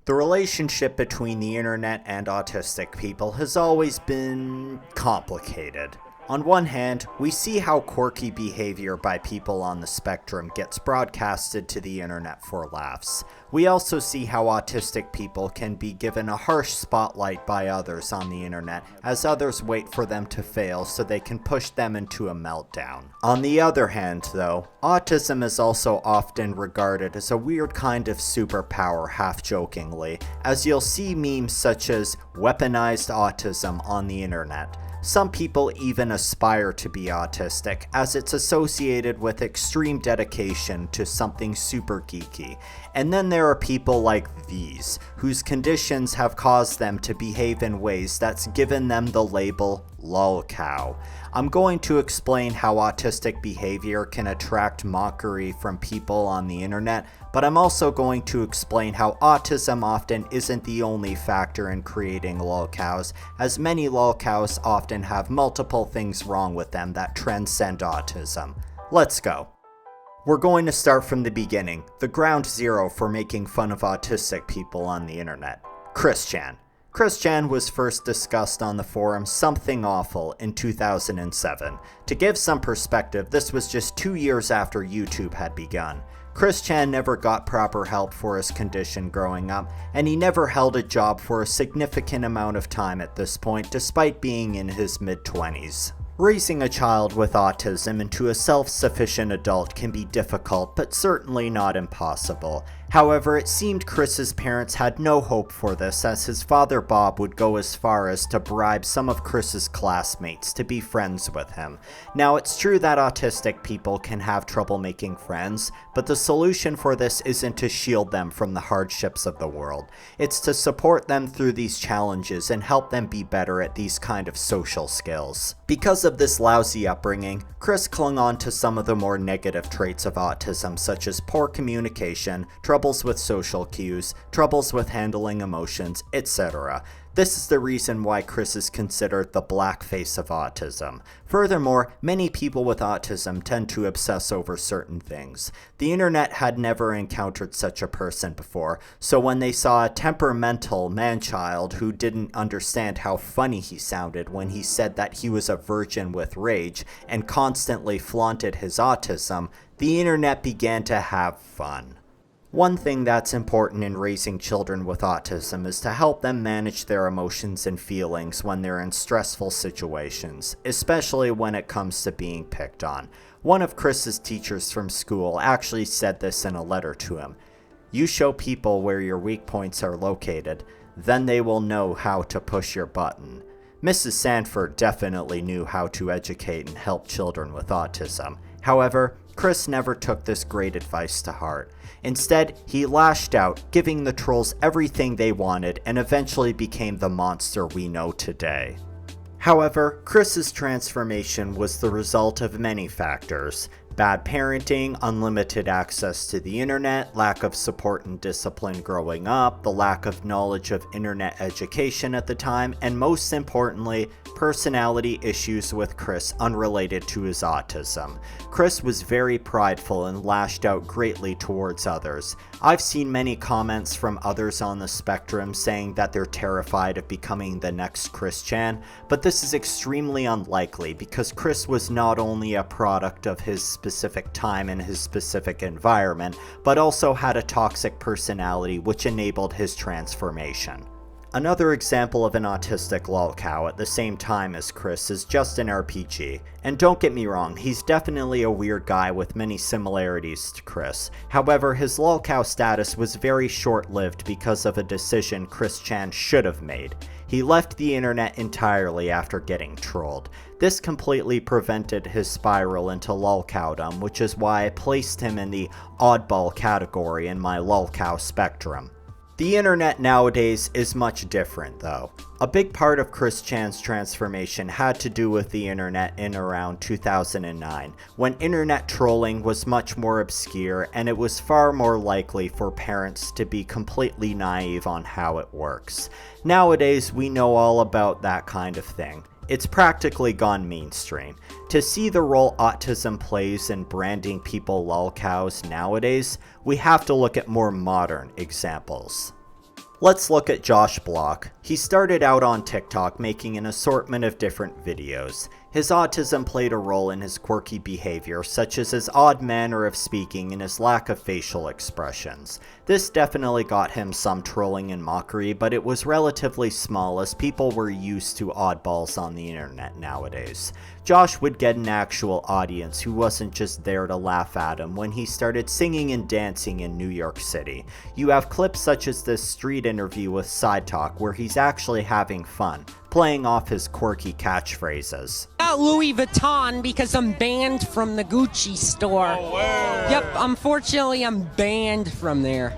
The relationship between the internet and autistic people has always been complicated. On one hand, we see how quirky behavior by people on the spectrum gets broadcasted to the internet for laughs. We also see how autistic people can be given a harsh spotlight by others on the internet, as others wait for them to fail so they can push them into a meltdown. On the other hand, though, autism is also often regarded as a weird kind of superpower, half-jokingly, as you'll see memes such as weaponized autism on the internet. Some people even aspire to be autistic, as it's associated with extreme dedication to something super geeky. And then there are people like these, whose conditions have caused them to behave in ways that's given them the label Lolcow. I'm going to explain how autistic behavior can attract mockery from people on the internet, but I'm also going to explain how autism often isn't the only factor in creating lolcows, as many lolcows often have multiple things wrong with them that transcend autism. Let's go. We're going to start from the beginning, the ground zero for making fun of autistic people on the internet. Chris-chan. Chris-chan was first discussed on the forum Something Awful in 2007. To give some perspective, this was just 2 years after YouTube had begun. Chris-chan never got proper help for his condition growing up, and he never held a job for a significant amount of time at this point, despite being in his mid-20s. Raising a child with autism into a self-sufficient adult can be difficult, but certainly not impossible. However, it seemed Chris's parents had no hope for this, as his father Bob would go as far as to bribe some of Chris's classmates to be friends with him. Now, it's true that autistic people can have trouble making friends, but the solution for this isn't to shield them from the hardships of the world. It's to support them through these challenges and help them be better at these kind of social skills. Because of this lousy upbringing, Chris clung on to some of the more negative traits of autism, such as poor communication, troubles with social cues, troubles with handling emotions, etc. This is the reason why Chris is considered the black face of autism. Furthermore, many people with autism tend to obsess over certain things. The internet had never encountered such a person before, so when they saw a temperamental man-child who didn't understand how funny he sounded when he said that he was a virgin with rage and constantly flaunted his autism, the internet began to have fun. One thing that's important in raising children with autism is to help them manage their emotions and feelings when they're in stressful situations, especially when it comes to being picked on. One of Chris's teachers from school actually said this in a letter to him. "You show people where your weak points are located, then they will know how to push your button." Mrs. Sanford definitely knew how to educate and help children with autism. However, Chris never took this great advice to heart. Instead, he lashed out, giving the trolls everything they wanted, and eventually became the monster we know today. However, Chris's transformation was the result of many factors. Bad parenting, unlimited access to the internet, lack of support and discipline growing up, the lack of knowledge of internet education at the time, and most importantly, personality issues with Chris unrelated to his autism. Chris was very prideful and lashed out greatly towards others. I've seen many comments from others on the spectrum saying that they're terrified of becoming the next Chris-chan, but this is extremely unlikely because Chris was not only a product of his specific time and his specific environment, but also had a toxic personality which enabled his transformation. Another example of an autistic lolcow at the same time as Chris is Justin RPG. And don't get me wrong, he's definitely a weird guy with many similarities to Chris. However, his lolcow status was very short-lived because of a decision Chris-chan should have made. He left the internet entirely after getting trolled. This completely prevented his spiral into lolcowdom, which is why I placed him in the oddball category in my lolcow spectrum. The internet nowadays is much different though. A big part of Chris-chan's transformation had to do with the internet in around 2009, when internet trolling was much more obscure and it was far more likely for parents to be completely naive on how it works. Nowadays, we know all about that kind of thing. It's practically gone mainstream. To see the role autism plays in branding people lolcows nowadays, we have to look at more modern examples. Let's look at Josh Block. He started out on TikTok making an assortment of different videos. His autism played a role in his quirky behavior, such as his odd manner of speaking and his lack of facial expressions. This definitely got him some trolling and mockery, but it was relatively small as people were used to oddballs on the internet nowadays. Josh would get an actual audience who wasn't just there to laugh at him when he started singing and dancing in New York City. You have clips such as this street interview with Side Talk where he's actually having fun, playing off his quirky catchphrases. Got Louis Vuitton because I'm banned from the Gucci store. Oh, wow. Yep, unfortunately I'm banned from there.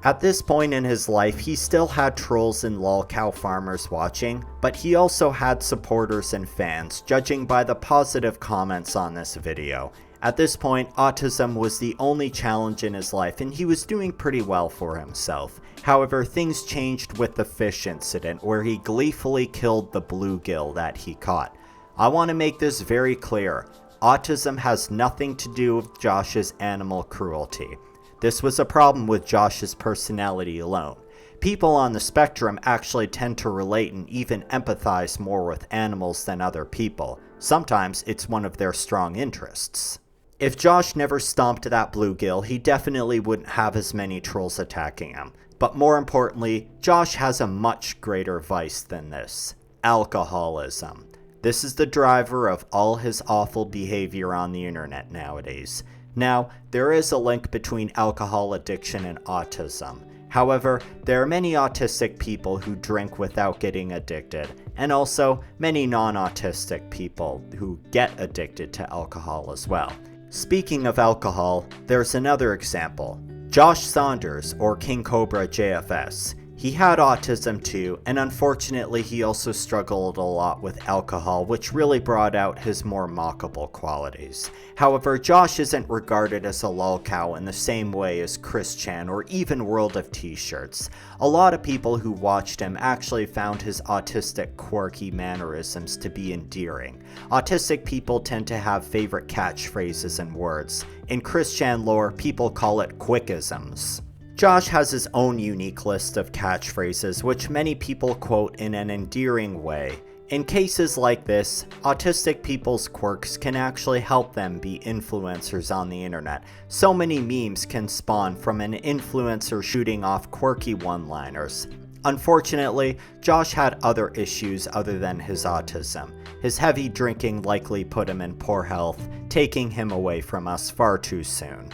At this point in his life, he still had trolls and Lolcow farmers watching, but he also had supporters and fans, judging by the positive comments on this video. At this point, autism was the only challenge in his life and he was doing pretty well for himself. However, things changed with the fish incident where he gleefully killed the bluegill that he caught. I want to make this very clear. Autism has nothing to do with Josh's animal cruelty. This was a problem with Josh's personality alone. People on the spectrum actually tend to relate and even empathize more with animals than other people. Sometimes it's one of their strong interests. If Josh never stomped that bluegill, he definitely wouldn't have as many trolls attacking him. But more importantly, Josh has a much greater vice than this: alcoholism. This is the driver of all his awful behavior on the internet nowadays. Now, there is a link between alcohol addiction and autism. However, there are many autistic people who drink without getting addicted, and also many non-autistic people who get addicted to alcohol as well. Speaking of alcohol, there's another example. Josh Saunders, or King Cobra JFS. He had autism too, and unfortunately he also struggled a lot with alcohol, which really brought out his more mockable qualities. However, Josh isn't regarded as a lolcow in the same way as Chris Chan or even World of T-shirts. A lot of people who watched him actually found his autistic quirky mannerisms to be endearing. Autistic people tend to have favorite catchphrases and words. In Chris Chan lore, people call it quickisms. Josh has his own unique list of catchphrases which many people quote in an endearing way. In cases like this, autistic people's quirks can actually help them be influencers on the internet. So many memes can spawn from an influencer shooting off quirky one-liners. Unfortunately, Josh had other issues other than his autism. His heavy drinking likely put him in poor health, taking him away from us far too soon.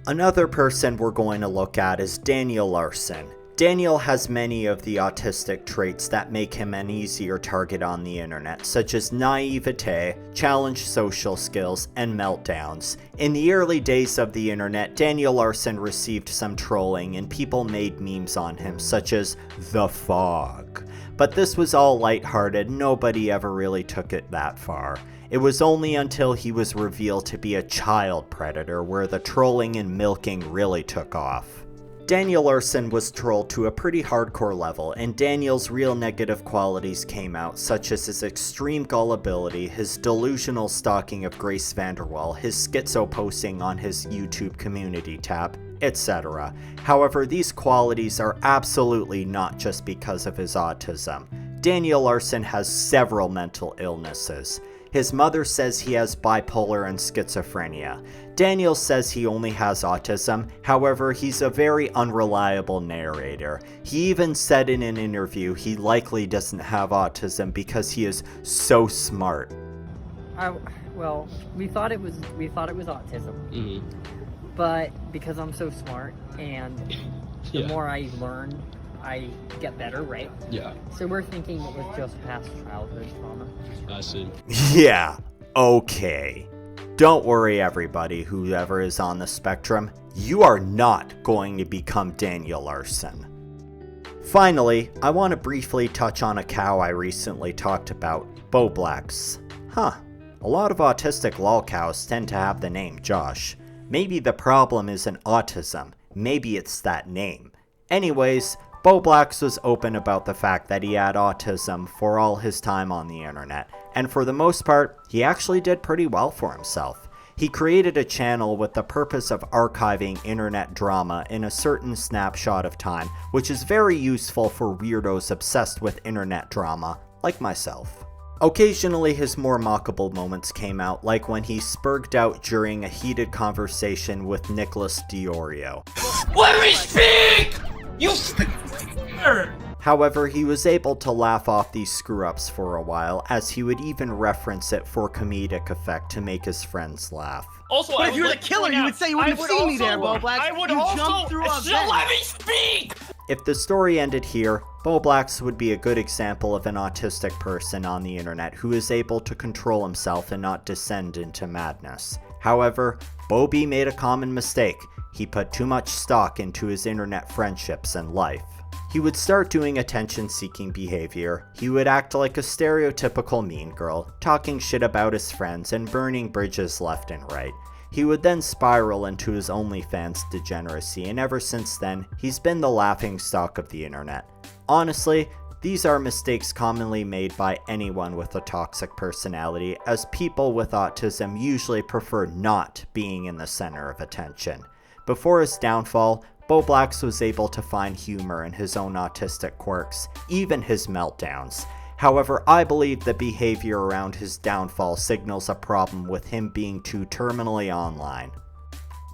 Another person we're going to look at is Daniel.Larson. Daniel has many of the autistic traits that make him an easier target on the internet, such as naivete, challenged social skills, and meltdowns. In the early days of the internet, Daniel.Larson received some trolling and people made memes on him, such as the fog. But this was all lighthearted, nobody ever really took it that far. It was only until he was revealed to be a child predator where the trolling and milking really took off. Daniel.Larson was trolled to a pretty hardcore level, and Daniel's real negative qualities came out, such as his extreme gullibility, his delusional stalking of Grace Vanderwall, his schizo posting on his YouTube community tab, etc. However, these qualities are absolutely not just because of his autism. Daniel.Larson has several mental illnesses. His mother says he has bipolar and schizophrenia. Daniel says he only has autism, however, he's a very unreliable narrator. He even said in an interview he likely doesn't have autism because he is so smart. Well, we thought it was autism, but because I'm so smart and the more I learn, I get better, right? Yeah. So we're thinking it was just past childhood trauma. I see. Yeah, okay. Don't worry everybody, whoever is on the spectrum, you are not going to become Daniel.Larson. Finally, I want to briefly touch on a cow I recently talked about, Bowblax. A lot of autistic lolcows tend to have the name Josh. Maybe the problem isn't autism, maybe it's that name. Anyways, Bowblax was open about the fact that he had autism for all his time on the internet, and for the most part, he actually did pretty well for himself. He created a channel with the purpose of archiving internet drama in a certain snapshot of time, which is very useful for weirdos obsessed with internet drama, like myself. Occasionally his more mockable moments came out, like when he spurged out during a heated conversation with Nicholas Diorio. Let me speak! You However, he was able to laugh off these screw-ups for a while, as he would even reference it for comedic effect to make his friends laugh. Also, but if you're the killer, you would say you wouldn't have seen me there, Bowblax. I would you also jumped through a vent. let me speak! If the story ended here, Bowblax would be a good example of an autistic person on the internet who is able to control himself and not descend into madness. However, Bowbie made a common mistake. He put too much stock into his internet friendships and life. He would start doing attention-seeking behavior. He would act like a stereotypical mean girl, talking shit about his friends and burning bridges left and right. He would then spiral into his OnlyFans degeneracy, and ever since then, he's been the laughingstock of the internet. Honestly, these are mistakes commonly made by anyone with a toxic personality, as people with autism usually prefer not being in the center of attention. Before his downfall, Bowblax was able to find humor in his own autistic quirks, even his meltdowns. However, I believe the behavior around his downfall signals a problem with him being too terminally online.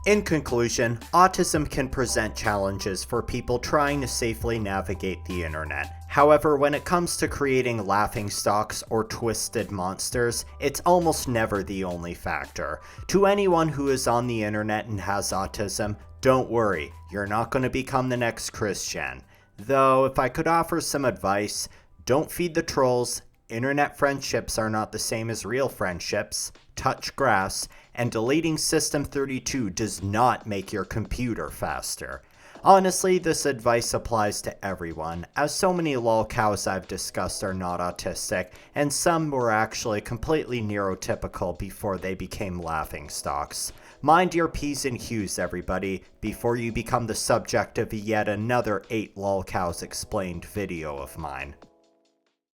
In conclusion, autism can present challenges for people trying to safely navigate the internet. However, when it comes to creating laughingstocks or twisted monsters, it's almost never the only factor. To anyone who is on the internet and has autism, don't worry, you're not going to become the next Christian. Though, if I could offer some advice, don't feed the trolls, internet friendships are not the same as real friendships, touch grass, and deleting System 32 does not make your computer faster. Honestly, this advice applies to everyone, as so many lolcows I've discussed are not autistic, and some were actually completely neurotypical before they became laughingstocks. Mind your P's and Q's, everybody, before you become the subject of yet another 8 lolcows explained video of mine.